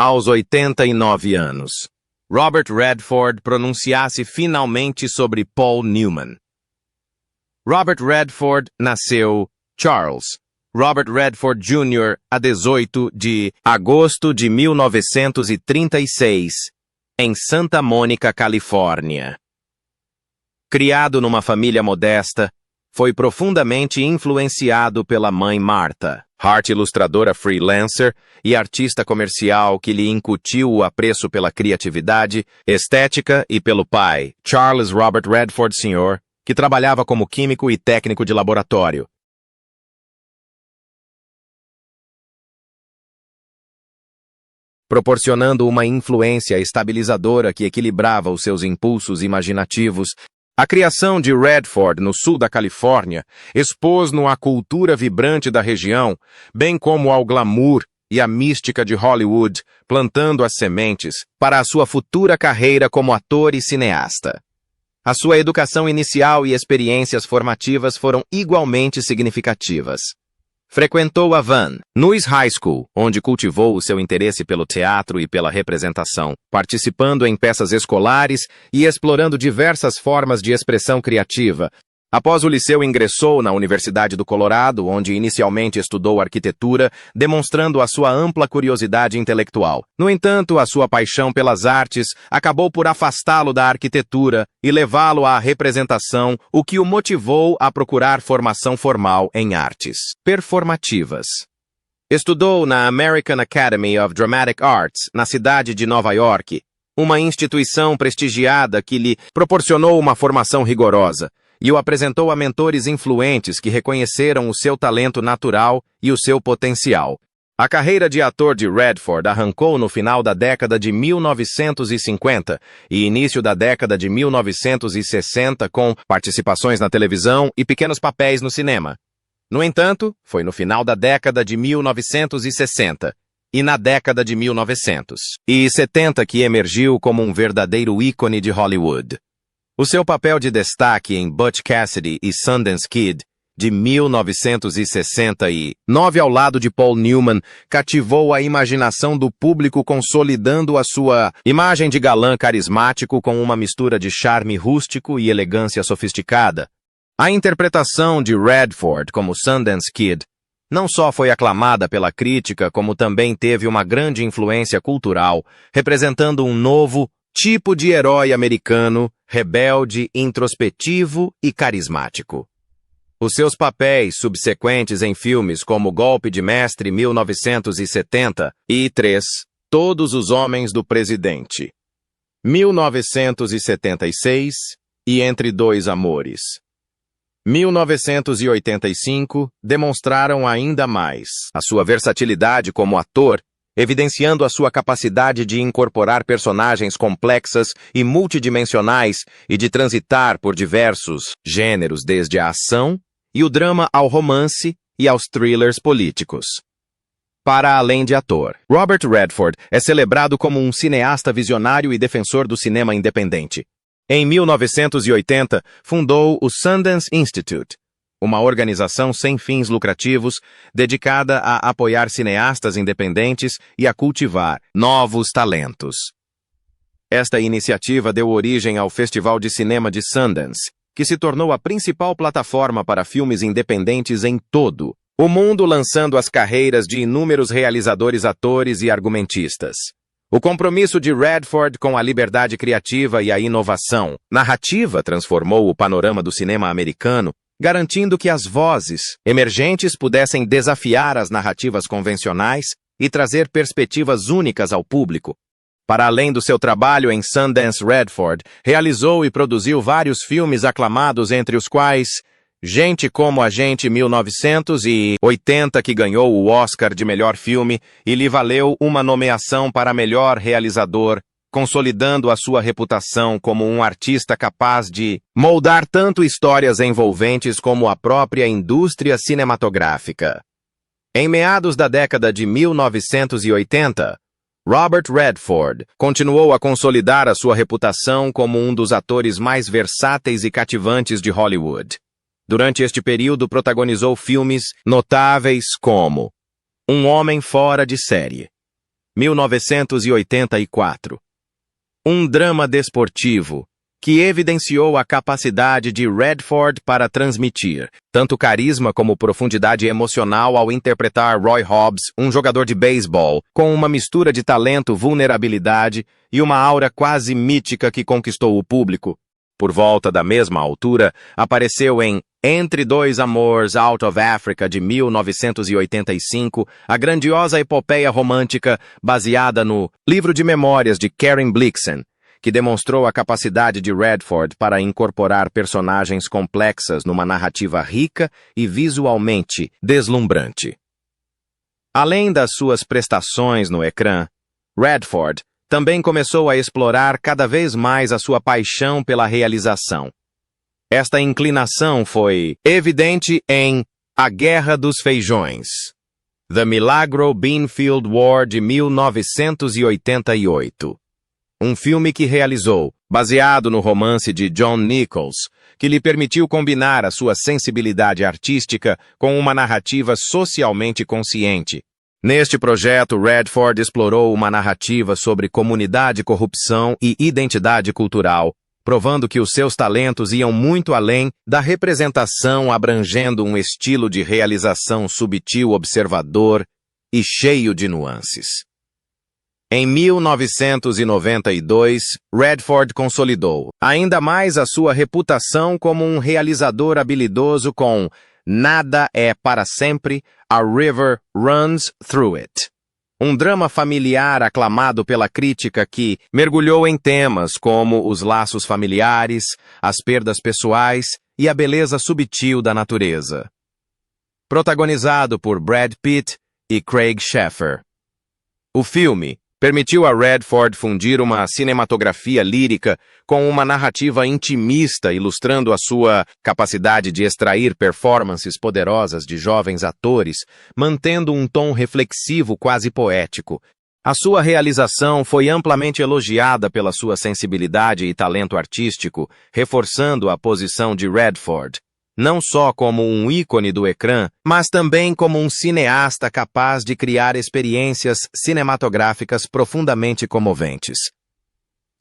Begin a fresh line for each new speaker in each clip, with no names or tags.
aos 89 anos, Robert Redford pronunciasse finalmente sobre Paul Newman. Robert Redford nasceu Charles Robert Redford Jr. a 18 de agosto de 1936, em Santa Mônica, Califórnia. Criado numa família modesta, foi profundamente influenciado pela mãe Martha, Hart, ilustradora freelancer e artista comercial que lhe incutiu o apreço pela criatividade, estética e pelo pai, Charles Robert Redford Sr., que trabalhava como químico e técnico de laboratório. Proporcionando uma influência estabilizadora que equilibrava os seus impulsos imaginativos, a criação de Redford no sul da Califórnia expôs-no à cultura vibrante da região, bem como ao glamour e à mística de Hollywood, plantando as sementes para a sua futura carreira como ator e cineasta. A sua educação inicial e experiências formativas foram igualmente significativas. Frequentou a Van Nuys High School, onde cultivou o seu interesse pelo teatro e pela representação, participando em peças escolares e explorando diversas formas de expressão criativa. Após o liceu, ingressou na Universidade do Colorado, onde inicialmente estudou arquitetura, demonstrando a sua ampla curiosidade intelectual. No entanto, a sua paixão pelas artes acabou por afastá-lo da arquitetura e levá-lo à representação, o que o motivou a procurar formação formal em artes performativas. Estudou na American Academy of Dramatic Arts, na cidade de Nova York, uma instituição prestigiada que lhe proporcionou uma formação rigorosa, e o apresentou a mentores influentes que reconheceram o seu talento natural e o seu potencial. A carreira de ator de Redford arrancou no final da década de 1950 e início da década de 1960 com participações na televisão e pequenos papéis no cinema. No entanto, foi no final da década de 1960 e na década de 1970 que emergiu como um verdadeiro ícone de Hollywood. O seu papel de destaque em Butch Cassidy e Sundance Kid, de 1969, ao lado de Paul Newman, cativou a imaginação do público, consolidando a sua imagem de galã carismático com uma mistura de charme rústico e elegância sofisticada. A interpretação de Redford como Sundance Kid não só foi aclamada pela crítica, como também teve uma grande influência cultural, representando um novo tipo de herói americano, rebelde, introspectivo e carismático. Os seus papéis subsequentes em filmes como Golpe de Mestre 1970 e 3, Todos os Homens do Presidente, 1976 e Entre Dois Amores, 1985, demonstraram ainda mais a sua versatilidade como ator, evidenciando a sua capacidade de incorporar personagens complexas e multidimensionais e de transitar por diversos gêneros, desde a ação e o drama ao romance e aos thrillers políticos. Para além de ator, Robert Redford é celebrado como um cineasta visionário e defensor do cinema independente. Em 1980, fundou o Sundance Institute, uma organização sem fins lucrativos dedicada a apoiar cineastas independentes e a cultivar novos talentos. Esta iniciativa deu origem ao Festival de Cinema de Sundance, que se tornou a principal plataforma para filmes independentes em todo o mundo, lançando as carreiras de inúmeros realizadores, atores e argumentistas. O compromisso de Redford com a liberdade criativa e a inovação narrativa transformou o panorama do cinema americano, garantindo que as vozes emergentes pudessem desafiar as narrativas convencionais e trazer perspectivas únicas ao público. Para além do seu trabalho em Sundance, Redford realizou e produziu vários filmes aclamados, entre os quais Gente como Agente 1980, que ganhou o Oscar de melhor filme e lhe valeu uma nomeação para melhor realizador, consolidando a sua reputação como um artista capaz de moldar tanto histórias envolventes como a própria indústria cinematográfica. Em meados da década de 1980, Robert Redford continuou a consolidar a sua reputação como um dos atores mais versáteis e cativantes de Hollywood. Durante este período, protagonizou filmes notáveis como Um Homem Fora de Série, 1984. Um drama desportivo que evidenciou a capacidade de Redford para transmitir tanto carisma como profundidade emocional ao interpretar Roy Hobbs, um jogador de beisebol, com uma mistura de talento, vulnerabilidade e uma aura quase mítica que conquistou o público. Por volta da mesma altura, apareceu em Entre Dois Amores Out of Africa, de 1985, a grandiosa epopeia romântica baseada no livro de memórias de Karen Blixen, que demonstrou a capacidade de Redford para incorporar personagens complexas numa narrativa rica e visualmente deslumbrante. Além das suas prestações no ecrã, Redford também começou a explorar cada vez mais a sua paixão pela realização. Esta inclinação foi evidente em A Guerra dos Feijões, The Milagro Beanfield War, de 1988. Um filme que realizou, baseado no romance de John Nichols, que lhe permitiu combinar a sua sensibilidade artística com uma narrativa socialmente consciente. Neste projeto, Redford explorou uma narrativa sobre comunidade, corrupção e identidade cultural, provando que os seus talentos iam muito além da representação, abrangendo um estilo de realização subtil, observador e cheio de nuances. Em 1992, Redford consolidou ainda mais a sua reputação como um realizador habilidoso com Nada é para sempre, A River Runs Through It. Um drama familiar aclamado pela crítica que mergulhou em temas como os laços familiares, as perdas pessoais e a beleza subtil da natureza. Protagonizado por Brad Pitt e Craig Sheffer. O filme permitiu a Redford fundir uma cinematografia lírica com uma narrativa intimista, ilustrando a sua capacidade de extrair performances poderosas de jovens atores, mantendo um tom reflexivo quase poético. A sua realização foi amplamente elogiada pela sua sensibilidade e talento artístico, reforçando a posição de Redford, não só como um ícone do ecrã, mas também como um cineasta capaz de criar experiências cinematográficas profundamente comoventes.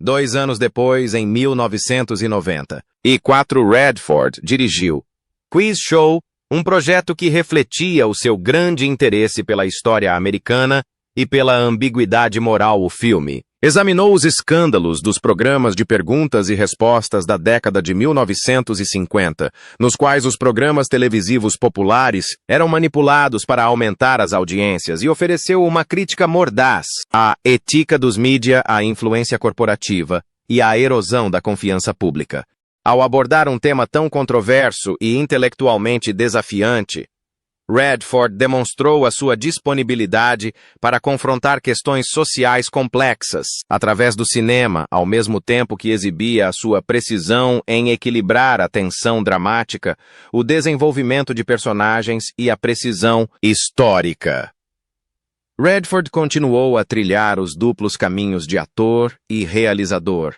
2 anos depois, em 1994, Redford dirigiu Quiz Show, um projeto que refletia o seu grande interesse pela história americana e pela ambiguidade moral. O filme examinou os escândalos dos programas de perguntas e respostas da década de 1950, nos quais os programas televisivos populares eram manipulados para aumentar as audiências, e ofereceu uma crítica mordaz à ética dos mídia, à influência corporativa e à erosão da confiança pública. Ao abordar um tema tão controverso e intelectualmente desafiante, Redford demonstrou a sua disponibilidade para confrontar questões sociais complexas através do cinema, ao mesmo tempo que exibia a sua precisão em equilibrar a tensão dramática, o desenvolvimento de personagens e a precisão histórica. Redford continuou a trilhar os duplos caminhos de ator e realizador.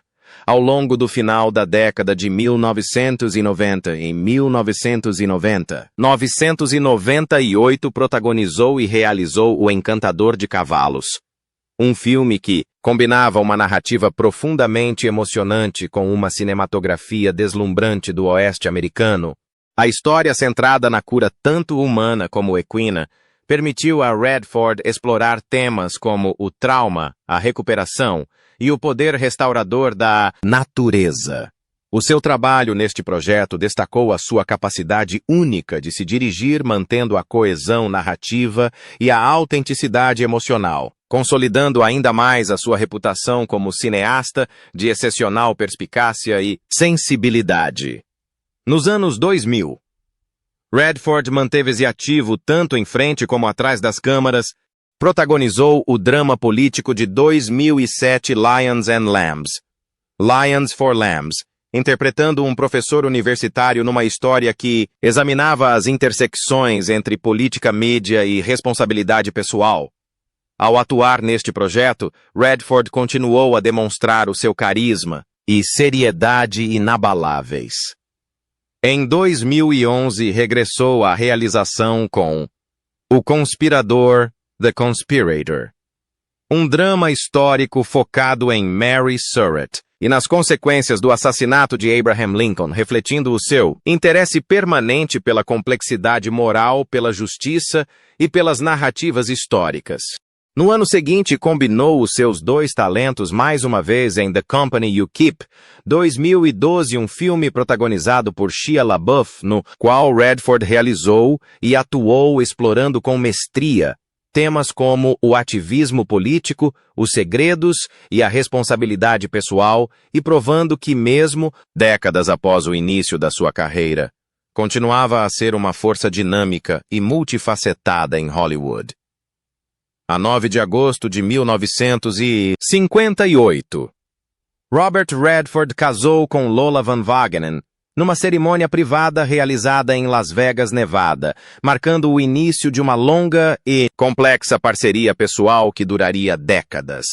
Ao longo do final da década de 1990, em 1998, protagonizou e realizou O Encantador de Cavalos, um filme que combinava uma narrativa profundamente emocionante com uma cinematografia deslumbrante do oeste americano. A história, centrada na cura tanto humana como equina, permitiu a Redford explorar temas como o trauma, a recuperação e o poder restaurador da natureza. O seu trabalho neste projeto destacou a sua capacidade única de se dirigir mantendo a coesão narrativa e a autenticidade emocional, consolidando ainda mais a sua reputação como cineasta de excepcional perspicácia e sensibilidade. Nos anos 2000, Redford manteve-se ativo tanto em frente como atrás das câmaras. Protagonizou o drama político de 2007 Lions and Lambs, Lions for Lambs, interpretando um professor universitário numa história que examinava as intersecções entre política, mídia e responsabilidade pessoal. Ao atuar neste projeto, Redford continuou a demonstrar o seu carisma e seriedade inabaláveis. Em 2011, regressou à realização com O Conspirador, The Conspirator, Um drama histórico focado em Mary Surratt e nas consequências do assassinato de Abraham Lincoln, refletindo o seu interesse permanente pela complexidade moral, pela justiça e pelas narrativas históricas. No ano seguinte, combinou os seus dois talentos mais uma vez em The Company You Keep, 2012, um filme protagonizado por Shia LaBeouf, no qual Redford realizou e atuou explorando com mestria temas como o ativismo político, os segredos e a responsabilidade pessoal, e provando que mesmo décadas após o início da sua carreira, continuava a ser uma força dinâmica e multifacetada em Hollywood. A 9 de agosto de 1958, Robert Redford casou com Lola Van Wagenen numa cerimônia privada realizada em Las Vegas, Nevada, marcando o início de uma longa e complexa parceria pessoal que duraria décadas.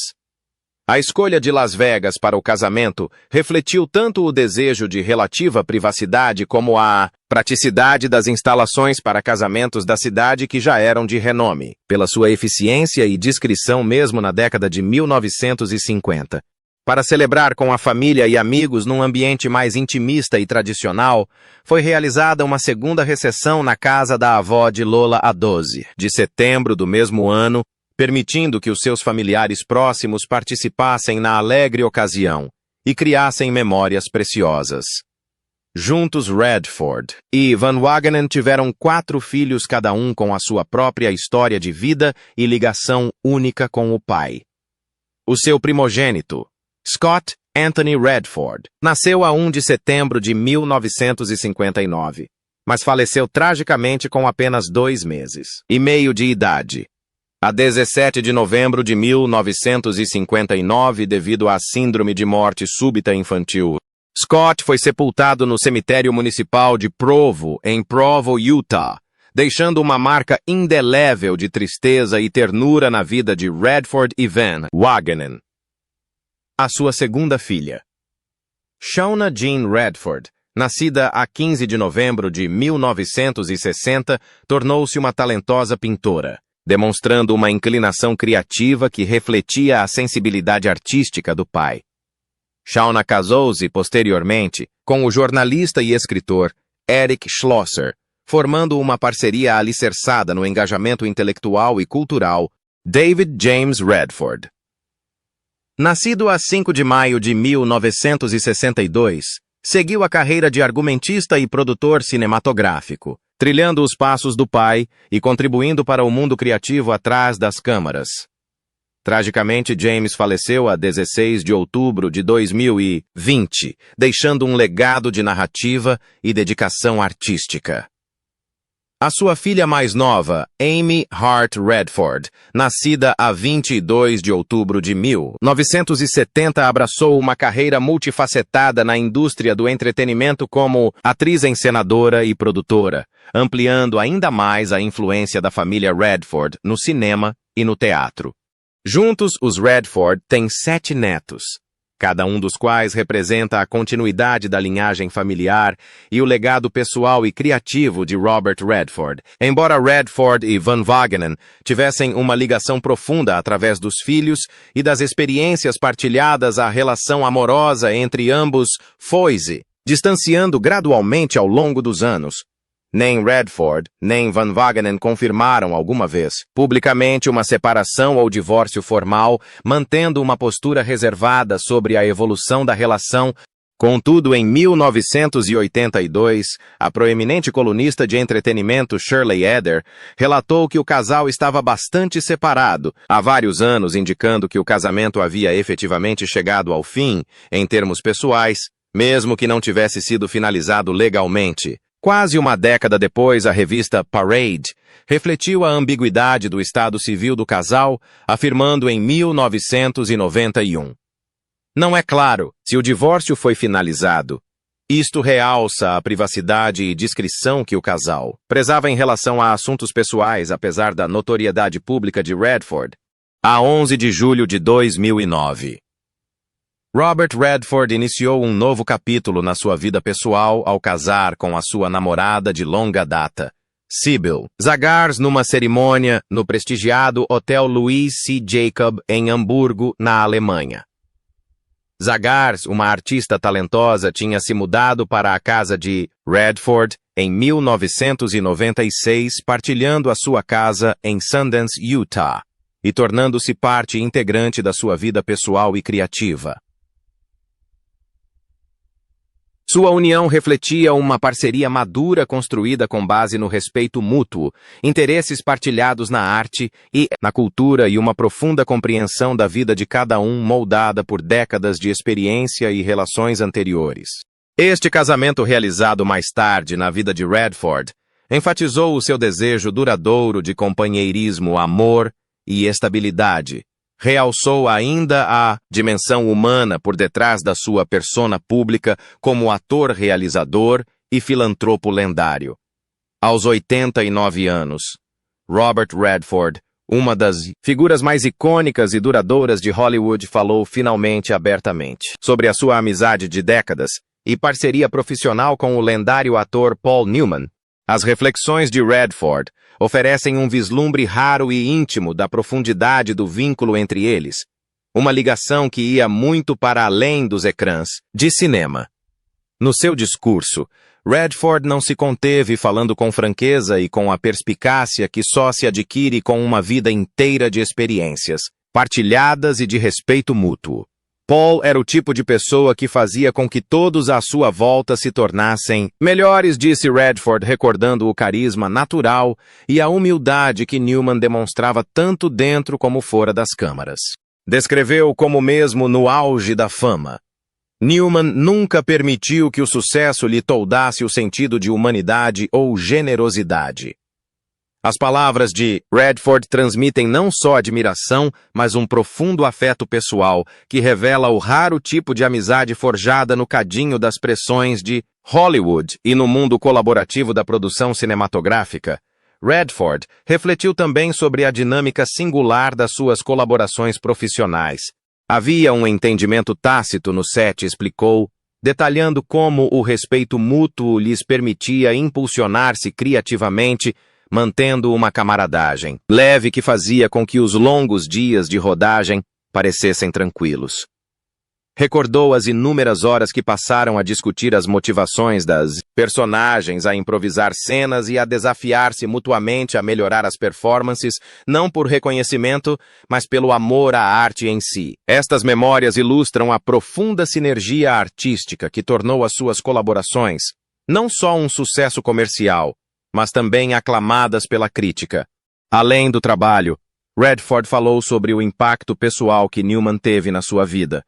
A escolha de Las Vegas para o casamento refletiu tanto o desejo de relativa privacidade como a praticidade das instalações para casamentos da cidade, que já eram de renome pela sua eficiência e discrição mesmo na década de 1950. Para celebrar com a família e amigos num ambiente mais intimista e tradicional, foi realizada uma segunda recepção na casa da avó de Lola a 12 de setembro do mesmo ano, permitindo que os seus familiares próximos participassem na alegre ocasião e criassem memórias preciosas. Juntos, Redford e Van Wagenen tiveram 4 filhos, cada um com a sua própria história de vida e ligação única com o pai. O seu primogênito, Scott Anthony Redford, nasceu a 1 de setembro de 1959, mas faleceu tragicamente com apenas 2 meses e meio de idade, a 17 de novembro de 1959, devido à síndrome de morte súbita infantil. Scott foi sepultado no cemitério municipal de Provo, em Provo, Utah, deixando uma marca indelével de tristeza e ternura na vida de Redford e Van Wagenen. A sua segunda filha, Shauna Jean Redford, nascida a 15 de novembro de 1960, tornou-se uma talentosa pintora, demonstrando uma inclinação criativa que refletia a sensibilidade artística do pai. Shauna casou-se posteriormente com o jornalista e escritor Eric Schlosser, formando uma parceria alicerçada no engajamento intelectual e cultural David James Redford. Nascido a 5 de maio de 1962, seguiu a carreira de argumentista e produtor cinematográfico, trilhando os passos do pai e contribuindo para o mundo criativo atrás das câmaras. Tragicamente, James faleceu a 16 de outubro de 2020, deixando um legado de narrativa e dedicação artística. A sua filha mais nova, Amy Hart Redford, nascida a 22 de outubro de 1970, abraçou uma carreira multifacetada na indústria do entretenimento como atriz, encenadora e produtora, ampliando ainda mais a influência da família Redford no cinema e no teatro. Juntos, os Redford têm 7 netos, cada um dos quais representa a continuidade da linhagem familiar e o legado pessoal e criativo de Robert Redford. Embora Redford e Van Wagenen tivessem uma ligação profunda através dos filhos e das experiências partilhadas, a relação amorosa entre ambos foi-se distanciando gradualmente ao longo dos anos. Nem Redford, nem Van Wagenen confirmaram alguma vez publicamente uma separação ou divórcio formal, mantendo uma postura reservada sobre a evolução da relação. Contudo, em 1982, a proeminente colunista de entretenimento Shirley Eder relatou que o casal estava bastante separado há vários anos, indicando que o casamento havia efetivamente chegado ao fim em termos pessoais, mesmo que não tivesse sido finalizado legalmente. Quase uma década depois, a revista Parade refletiu a ambiguidade do estado civil do casal, afirmando em 1991. Não é claro se o divórcio foi finalizado. Isto realça a privacidade e discrição que o casal prezava em relação a assuntos pessoais, apesar da notoriedade pública de Redford. A 11 de julho de 2009. Robert Redford iniciou um novo capítulo na sua vida pessoal ao casar com a sua namorada de longa data, Sybil Zagars numa cerimônia no prestigiado Hotel Louis C. Jacob em Hamburgo, na Alemanha. Zagars, uma artista talentosa, tinha se mudado para a casa de Redford em 1996, partilhando a sua casa em Sundance, Utah, e tornando-se parte integrante da sua vida pessoal e criativa. Sua união refletia uma parceria madura construída com base no respeito mútuo, interesses partilhados na arte e na cultura e uma profunda compreensão da vida de cada um moldada por décadas de experiência e relações anteriores. Este casamento realizado mais tarde na vida de Redford enfatizou o seu desejo duradouro de companheirismo, amor e estabilidade. Realçou ainda a dimensão humana por detrás da sua persona pública como ator realizador e filantropo lendário. Aos 89 anos, Robert Redford, uma das figuras mais icônicas e duradouras de Hollywood, falou finalmente abertamente sobre a sua amizade de décadas e parceria profissional com o lendário ator Paul Newman. As reflexões de Redford oferecem um vislumbre raro e íntimo da profundidade do vínculo entre eles, uma ligação que ia muito para além dos ecrãs de cinema. No seu discurso, Redford não se conteve, falando com franqueza e com a perspicácia que só se adquire com uma vida inteira de experiências partilhadas e de respeito mútuo. Paul era o tipo de pessoa que fazia com que todos à sua volta se tornassem melhores, disse Redford, recordando o carisma natural e a humildade que Newman demonstrava tanto dentro como fora das câmaras. Descreveu como mesmo no auge da fama, Newman nunca permitiu que o sucesso lhe toldasse o sentido de humanidade ou generosidade. As palavras de Redford transmitem não só admiração, mas um profundo afeto pessoal, que revela o raro tipo de amizade forjada no cadinho das pressões de Hollywood e no mundo colaborativo da produção cinematográfica. Redford refletiu também sobre a dinâmica singular das suas colaborações profissionais. Havia um entendimento tácito no set, explicou, detalhando como o respeito mútuo lhes permitia impulsionar-se criativamente, mantendo uma camaradagem leve que fazia com que os longos dias de rodagem parecessem tranquilos. Recordou as inúmeras horas que passaram a discutir as motivações das personagens, a improvisar cenas e a desafiar-se mutuamente a melhorar as performances, não por reconhecimento, mas pelo amor à arte em si. Estas memórias ilustram a profunda sinergia artística que tornou as suas colaborações não só um sucesso comercial, mas também aclamadas pela crítica. Além do trabalho, Redford falou sobre o impacto pessoal que Newman teve na sua vida.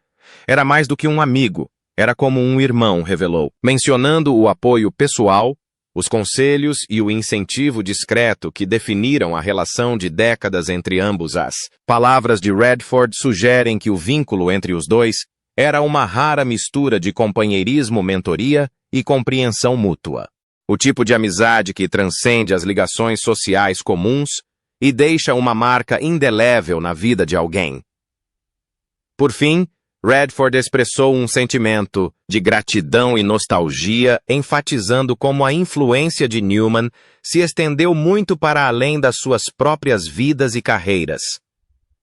Era mais do que um amigo, era como um irmão, revelou, mencionando o apoio pessoal, os conselhos e o incentivo discreto que definiram a relação de décadas entre ambos. As palavras de Redford sugerem que o vínculo entre os dois era uma rara mistura de companheirismo, mentoria e compreensão mútua. O tipo de amizade que transcende as ligações sociais comuns e deixa uma marca indelével na vida de alguém. Por fim, Redford expressou um sentimento de gratidão e nostalgia, enfatizando como a influência de Newman se estendeu muito para além das suas próprias vidas e carreiras.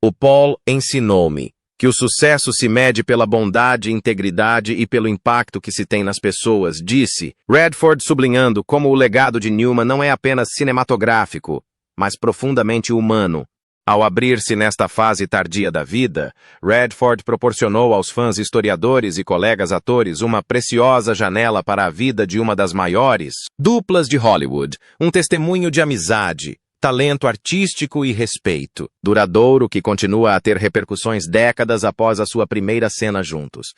O Paul ensinou-me que o sucesso se mede pela bondade, integridade e pelo impacto que se tem nas pessoas, disse Redford, sublinhando como o legado de Newman não é apenas cinematográfico, mas profundamente humano. Ao abrir-se nesta fase tardia da vida, Redford proporcionou aos fãs, historiadores e colegas atores uma preciosa janela para a vida de uma das maiores duplas de Hollywood, um testemunho de amizade, talento artístico e respeito duradouro que continua a ter repercussões décadas após a sua primeira cena juntos.